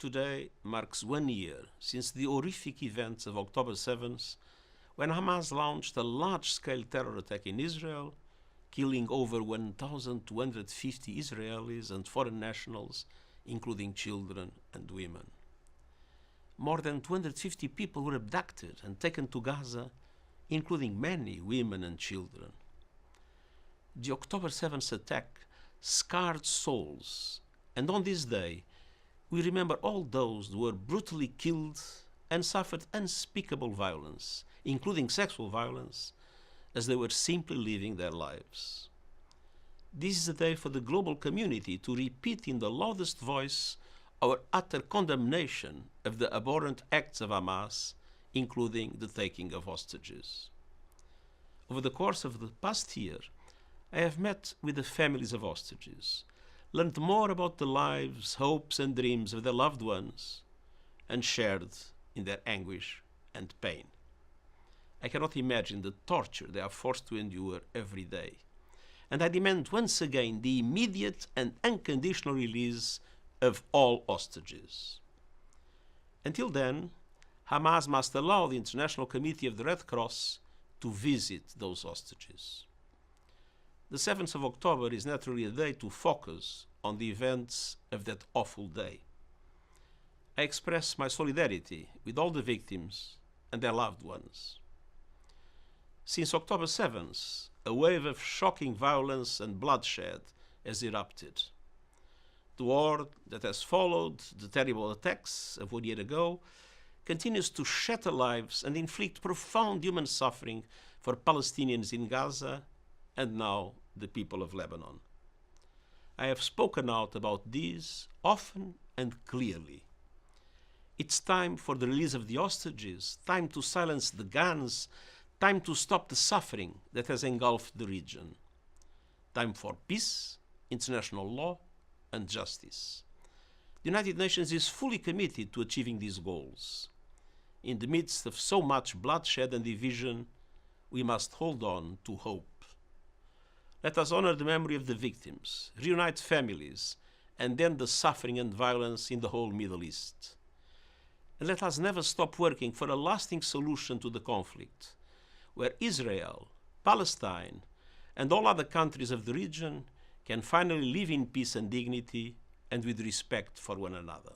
today marks 1 year since the horrific events of October 7th, when Hamas launched a large-scale terror attack in Israel, killing over 1,250 Israelis and foreign nationals, including children and women. More than 250 people were abducted and taken to Gaza, including many women and children. The October 7th attack scarred souls, and on this day, we remember all those who were brutally killed and suffered unspeakable violence, including sexual violence, as they were simply living their lives. This is a day for the global community to repeat in the loudest voice our utter condemnation of the abhorrent acts of Hamas, including the taking of hostages. Over the course of the past year, I have met with the families of hostages, learned more about the lives, hopes, and dreams of their loved ones, and shared in their anguish and pain. I cannot imagine the torture they are forced to endure every day, and I demand once again the immediate and unconditional release of all hostages. Until then, Hamas must allow the International Committee of the Red Cross to visit those hostages. The 7th of October is naturally a day to focus on the events of that awful day. I express my solidarity with all the victims and their loved ones. Since October 7th, a wave of shocking violence and bloodshed has erupted. The war that has followed the terrible attacks of 1 year ago continues to shatter lives and inflict profound human suffering for Palestinians in Gaza and now the people of Lebanon. I have spoken out about these often and clearly. It's time for the release of the hostages, time to silence the guns, time to stop the suffering that has engulfed the region. Time for peace, international law, and justice. The United Nations is fully committed to achieving these goals. In the midst of so much bloodshed and division, we must hold on to hope. Let us honor the memory of the victims, reunite families, and end the suffering and violence in the whole Middle East. And let us never stop working for a lasting solution to the conflict, where Israel, Palestine, and all other countries of the region can finally live in peace and dignity and with respect for one another.